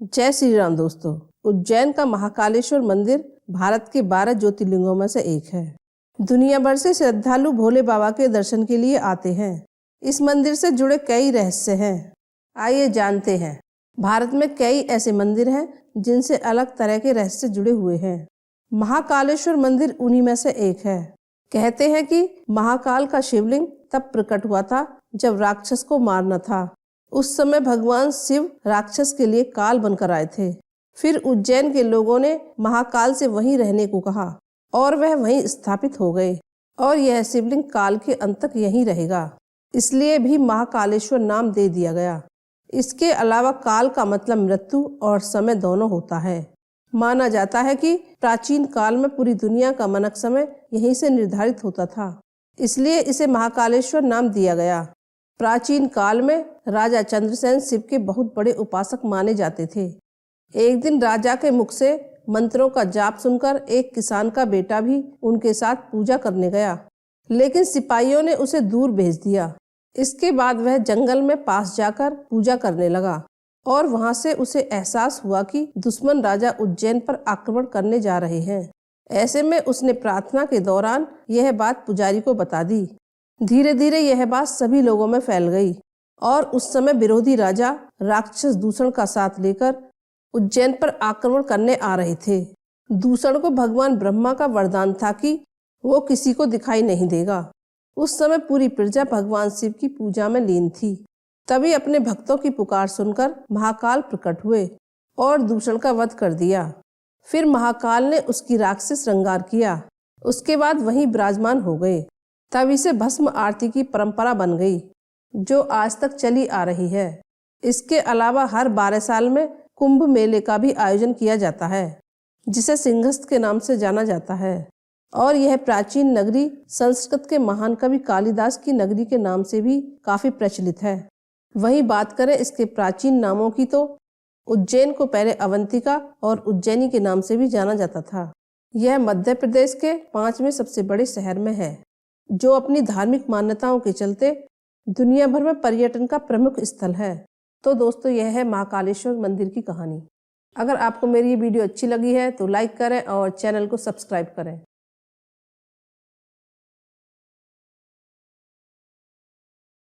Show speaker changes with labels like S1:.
S1: जय श्री राम दोस्तों। उज्जैन का महाकालेश्वर मंदिर भारत के 12 ज्योतिर्लिंगों में से एक है। दुनिया भर से श्रद्धालु भोले बाबा के दर्शन के लिए आते हैं। इस मंदिर से जुड़े कई रहस्य हैं। आइए जानते हैं। भारत में कई ऐसे मंदिर हैं जिनसे अलग तरह के रहस्य जुड़े हुए हैं। महाकालेश्वर मंदिर उन्हीं में से एक है। कहते हैं कि महाकाल का शिवलिंग तब प्रकट हुआ था जब राक्षस को मारना था। उस समय भगवान शिव राक्षस के लिए काल बनकर आए थे। फिर उज्जैन के लोगों ने महाकाल से वहीं रहने को कहा और वह वहीं स्थापित हो गए और यह शिवलिंग काल के अंत तक यहीं रहेगा, इसलिए भी महाकालेश्वर नाम दे दिया गया। इसके अलावा काल का मतलब मृत्यु और समय दोनों होता है। माना जाता है कि प्राचीन काल में पूरी दुनिया का मानक समय यहीं से निर्धारित होता था, इसलिए इसे महाकालेश्वर नाम दिया गया। प्राचीन काल में राजा चंद्रसेन शिव के बहुत बड़े उपासक माने जाते थे। एक दिन राजा के मुख से मंत्रों का जाप सुनकर एक किसान का बेटा भी उनके साथ पूजा करने गया, लेकिन सिपाहियों ने उसे दूर भेज दिया। इसके बाद वह जंगल में पास जाकर पूजा करने लगा और वहां से उसे एहसास हुआ कि दुश्मन राजा उज्जैन पर आक्रमण करने जा रहे हैं। ऐसे में उसने प्रार्थना के दौरान यह बात पुजारी को बता दी। धीरे धीरे यह बात सभी लोगों में फैल गई और उस समय विरोधी राजा राक्षस दूषण का साथ लेकर उज्जैन पर आक्रमण करने आ रहे थे। दूषण को भगवान ब्रह्मा का वरदान था कि वो किसी को दिखाई नहीं देगा। उस समय पूरी प्रजा भगवान शिव की पूजा में लीन थी। तभी अपने भक्तों की पुकार सुनकर महाकाल प्रकट हुए और दूषण का वध कर दिया। फिर महाकाल ने उसकी राक्षस श्रृंगार किया। उसके बाद वहीं विराजमान हो गए। तब इसे भस्म आरती की परंपरा बन गई, जो आज तक चली आ रही है। इसके अलावा हर 12 साल में कुंभ मेले का भी आयोजन किया जाता है, जिसे सिंहस्थ के नाम से जाना जाता है और यह प्राचीन नगरी संस्कृत के महान कवि कालिदास की नगरी के नाम से भी काफी प्रचलित है। वहीं बात करें इसके प्राचीन नामों की तो उज्जैन को पहले अवंतिका और उज्जैनी के नाम से भी जाना जाता था। यह मध्य प्रदेश के 5वें सबसे बड़े शहर में है, जो अपनी धार्मिक मान्यताओं के चलते दुनिया भर में पर्यटन का प्रमुख स्थल है। तो दोस्तों, यह है महाकालेश्वर मंदिर की कहानी। अगर आपको मेरी ये वीडियो अच्छी लगी है तो लाइक करें और चैनल को सब्सक्राइब करें।